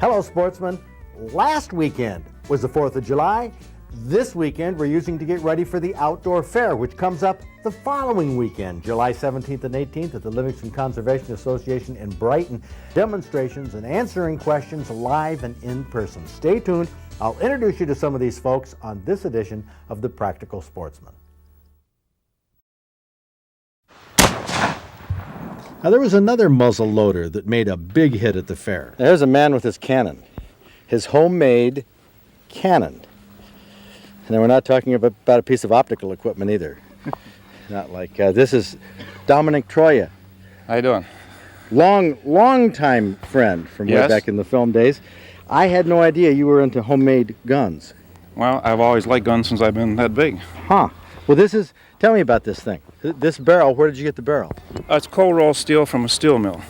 Hello, sportsmen. Last weekend was the 4th of July. This weekend we're using to get ready for the outdoor fair, which comes up the following weekend, July 17th and 18th at the Livingston Conservation Association in Brighton. Demonstrations and answering questions live and in person. Stay tuned. I'll introduce you to some of these folks on this edition of The Practical Sportsman. Now, there was another muzzle loader that made a big hit at the fair. There's a man with his Canon, his homemade Canon. And we're not talking about a piece of optical equipment either. Not like this is Dominic Troya. How you doing? Long time friend from way back in the film days. I had no idea you were into homemade guns. Well, I've always liked guns since I've been that big. Huh. Well, tell me about this thing. This barrel, where did you get the barrel? It's cold roll steel from a steel mill.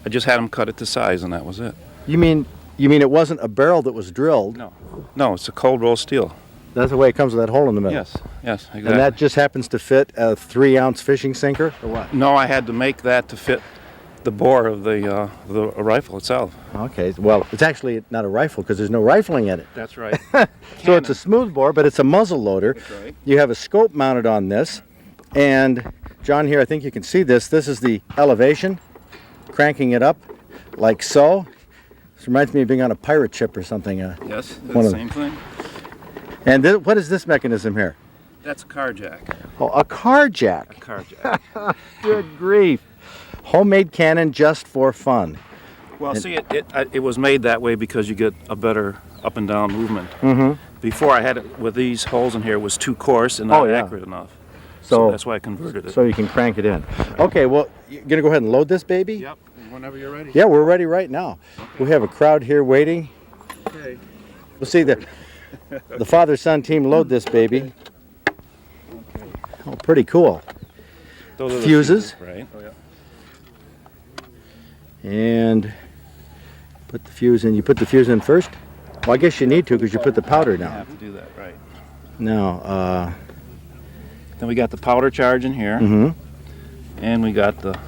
I just had them cut it to size and that was it. You mean it wasn't a barrel that was drilled? No, it's a cold roll steel. That's the way it comes with that hole in the middle? Yes, exactly. And that just happens to fit a 3-ounce fishing sinker, or what? No, I had to make that to fit the bore of the rifle itself. Okay, well, it's actually not a rifle because there's no rifling in it. That's right. So it's a smooth bore, but it's a muzzle loader. That's right. You have a scope mounted on this, and John here, I think you can see this. This is the elevation, cranking it up like so. This reminds me of being on a pirate ship or something. Yes, the same thing. And what is this mechanism here? That's a car jack. Oh, a car jack. A car jack. Good grief. Homemade Canon just for fun. Well, see, it was made that way because you get a better up and down movement. Mm-hmm. Before I had it with these holes in here, it was too coarse and not accurate enough. So that's why I converted it. So you can crank it in. Okay, well, you're going to go ahead and load this baby? Yep, whenever you're ready. Yeah, we're ready right now. Okay. We have a crowd here waiting. Okay. We'll see the father-son team load this baby. Okay. Oh, pretty cool. Those are the fuses. Right. Oh, yeah. And put the fuse in. You put the fuse in first? Well, I guess you need to because you put the powder down. You have to do that, right. Now, then we got the powder charge in here. Mm-hmm. And we got the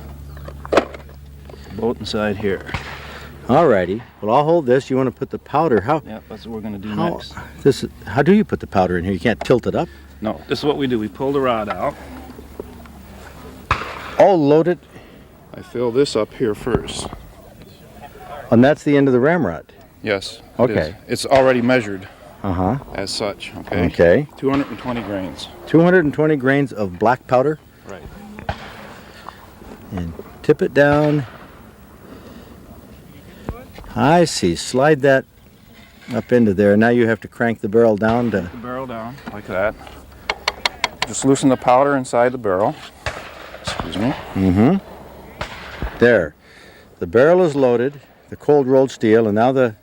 bolt inside here. Alrighty. Well, I'll hold this. You want to put the powder? How? Yep, that's what we're going to do next. How do you put the powder in here? You can't tilt it up? No, this is what we do. We pull the rod out. Oh, load it. I fill this up here first. And that's the end of the ramrod? Yes. Okay. It's already measured Uh-huh. as such, okay? Okay. 220 grains. 220 grains of black powder? Right. And tip it down. I see. Slide that up into there. Now you have to crank the barrel down to... Put the barrel down, like that. Just loosen the powder inside the barrel. Excuse me. Mm-hmm. There. The barrel is loaded, the cold rolled steel, and now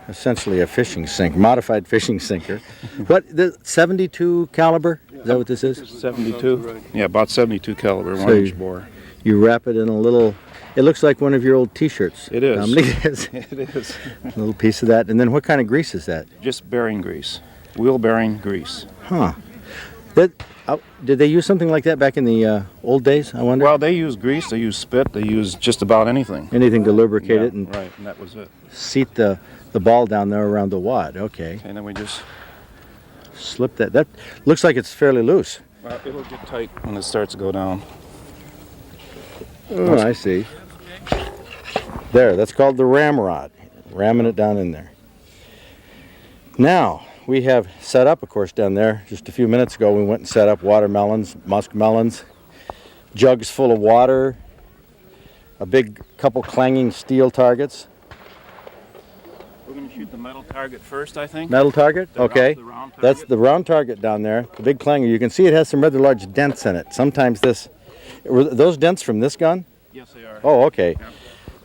essentially a fishing sink, modified fishing sinker. What, the 72 caliber? Is that what this is? 72. Yeah, about 72 caliber, 1-inch bore. You wrap it in a little, it looks like one of your old t-shirts. It is. It is. A little piece of that. And then what kind of grease is that? Just bearing grease. Wheel bearing grease. Huh. Did they use something like that back in the old days, I wonder? Well, they use grease, they use spit, they use just about anything. Anything to lubricate it and right, and that was it. Seat the ball down there around the wad. Okay. And then we just slip that. That looks like it's fairly loose. Well, it'll get tight when it starts to go down. Oh, I see. There, that's called the ramrod. Ramming it down in there. Now, we have set up, of course, down there. Just a few minutes ago, we went and set up watermelons, muskmelons, jugs full of water, a big couple clanging steel targets. We're going to shoot the metal target first, I think. Metal target? Okay. The round target. That's the round target down there, the big clanger. You can see it has some rather large dents in it. Sometimes were those dents from this gun? Yes, they are. Oh, okay. Yep.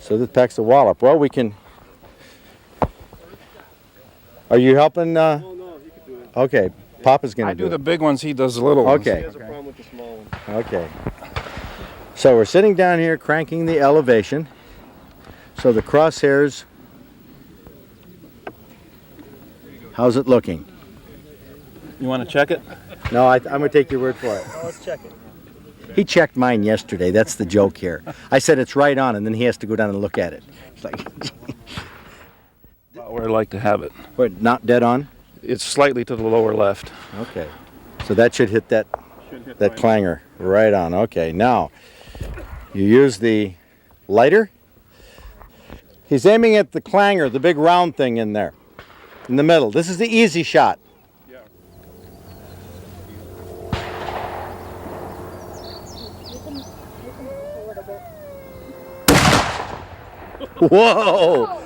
So this packs a wallop. Well, we can... Are you helping? No, you can do it. Okay, Papa's going to do it. I do the big ones, he does the little ones. Okay. He has a problem with the small one. Okay. So we're sitting down here cranking the elevation. So the crosshairs, how's it looking? You want to check it? No, I'm going to take your word for it. Let's check it. He checked mine yesterday. That's the joke here. I said it's right on, and then he has to go down and look at it. It's like, like to have it. Wait, not dead on? It's slightly to the lower left. Okay. So that should hit that clanger right on. Okay, now you use the lighter. He's aiming at the clanger, the big round thing in there, in the middle. This is the easy shot. Yeah. Whoa!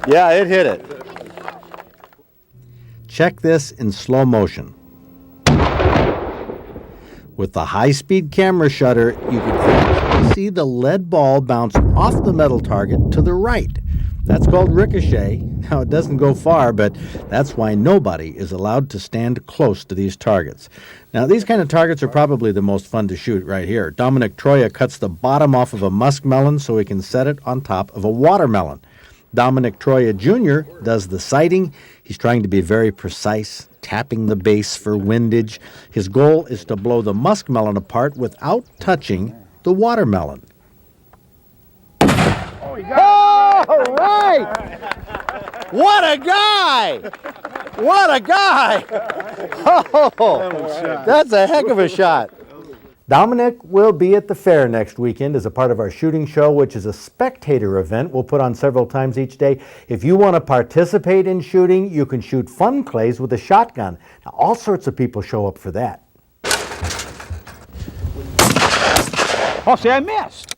Yeah, it hit it. Check this in slow motion. With the high-speed camera shutter, you can actually see the lead ball bounce off the metal target to the right. That's called ricochet. Now, it doesn't go far, but that's why nobody is allowed to stand close to these targets. Now, these kind of targets are probably the most fun to shoot right here. Dominic Troya cuts the bottom off of a muskmelon so he can set it on top of a watermelon. Dominic Troya Jr. does the sighting. He's trying to be very precise, tapping the base for windage. His goal is to blow the muskmelon apart without touching the watermelon. Oh, he got it. All right! What a guy! What a guy! Oh, that's a heck of a shot. Dominic will be at the fair next weekend as a part of our shooting show, which is a spectator event we'll put on several times each day. If you want to participate in shooting, you can shoot fun clays with a shotgun. Now, all sorts of people show up for that. Oh, see, I missed.